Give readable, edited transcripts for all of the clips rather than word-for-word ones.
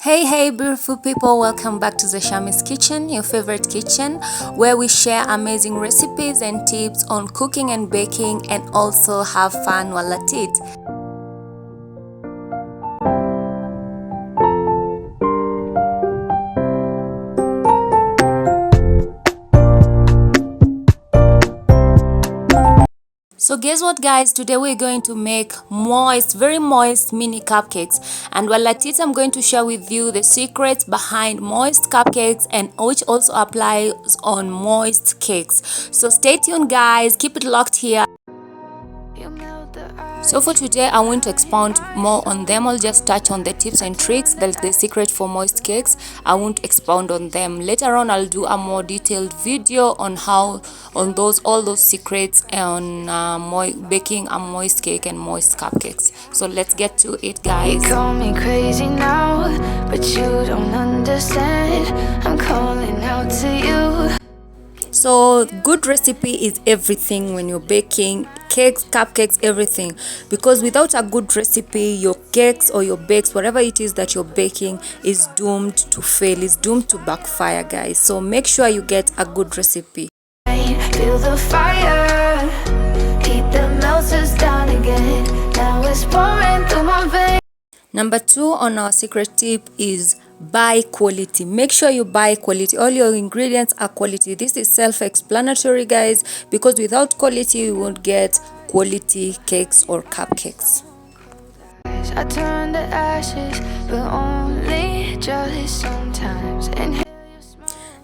Hey beautiful people, welcome back to the Shami's Kitchen, your favorite kitchen, where we share amazing recipes and tips on cooking and baking and also have fun while at it. So guess what guys, today we're going to make very moist mini cupcakes, and while at it I'm going to share with you the secrets behind moist cupcakes and which also applies on moist cakes. So stay tuned guys, keep it locked here. So for today I want to expound more on them. I'll just touch on the tips and tricks, like the secret for moist cakes. I won't expound on them. Later on I'll do a more detailed video on all those secrets on baking a moist cake and moist cupcakes. So let's get to it guys. You call me crazy now, but you don't understand. I'm calling out to you. So good recipe is everything when you're baking cakes, cupcakes, everything, because without a good recipe your cakes or your bakes, whatever it is that you're baking, is doomed to fail, is doomed to backfire guys. So make sure you get a good recipe. Feel the fire, heat the melters down again. Now it's pouring through my veins. Number 2 on our secret tip is buy quality. Make sure you buy quality. All your ingredients are quality. This is self-explanatory guys, because without quality you won't get quality cakes or cupcakes. I turn to ashes, but only just sometimes.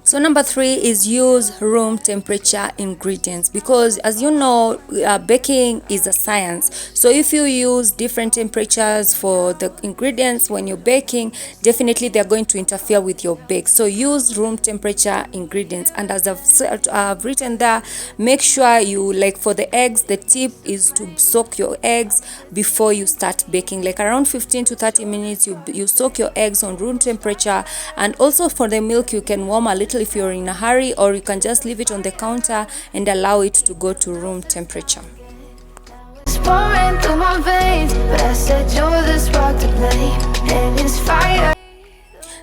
So number 3 is use room temperature ingredients, because as you know, baking is a science. So if you use different temperatures for the ingredients when you're baking, definitely they're going to interfere with your bake. So use room temperature ingredients. And as I've written there, make sure you, like for the eggs, the tip is to soak your eggs before you start baking, like around 15 to 30 minutes you soak your eggs on room temperature. And also for the milk, you can warm a little if you're in a hurry, or you can just leave it on the counter and allow it to go to room temperature. It's pouring through my veins, but I said you're the spark to play, and it's fire.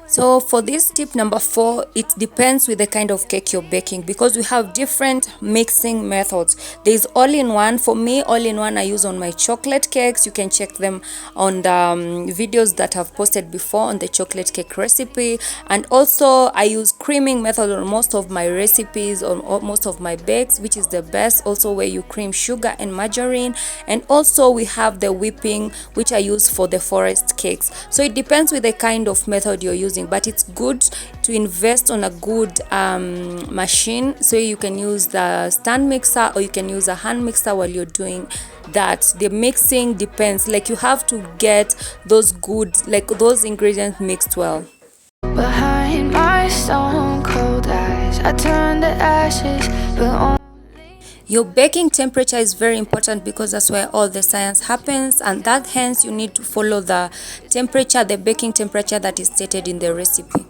So for this tip number 4, it depends with the kind of cake you're baking, because we have different mixing methods. There's all-in-one. For me, all-in-one I use on my chocolate cakes. You can check them on the videos that I've posted before on the chocolate cake recipe. And also I use creaming method on most of my recipes, or most of my bakes, which is the best, also where you cream sugar and margarine. And also we have the whipping, which I use for the forest cakes. So it depends with the kind of method you're using, but it's good to invest on a good machine. So you can use the stand mixer, or you can use a hand mixer while you're doing that. The mixing depends, like you have to get those good, like those ingredients mixed well. Behind my stone cold eyes, I turn to ashes, but your baking temperature is very important, because that's where all the science happens, and that hence you need to follow the temperature, the baking temperature that is stated in the recipe.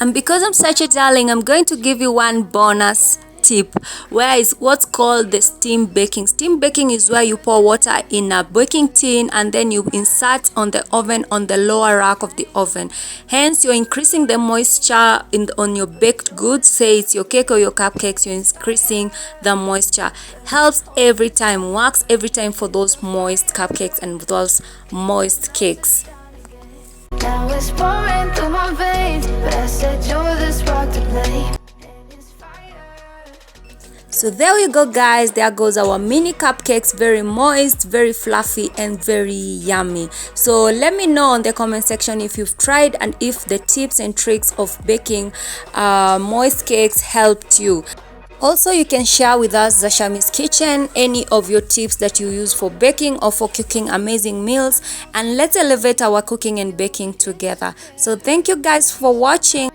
And because I'm such a darling, I'm going to give you one bonus tip, where is what's called the steam baking. Steam baking is where you pour water in a baking tin and then you insert on the oven, on the lower rack of the oven. Hence you're increasing the moisture on your baked goods. Say it's your cake or your cupcakes, you're increasing the moisture. Helps every time, works every time for those moist cupcakes and those moist cakes. now it's pouring through my veins, but I said you're the spark to play. So there we go guys, there goes our mini cupcakes, very moist, very fluffy and very yummy. So let me know on the comment section if you've tried and if the tips and tricks of baking moist cakes helped you. Also, you can share with us, the Shami's Kitchen, any of your tips that you use for baking or for cooking amazing meals, and let's elevate our cooking and baking together. So thank you guys for watching.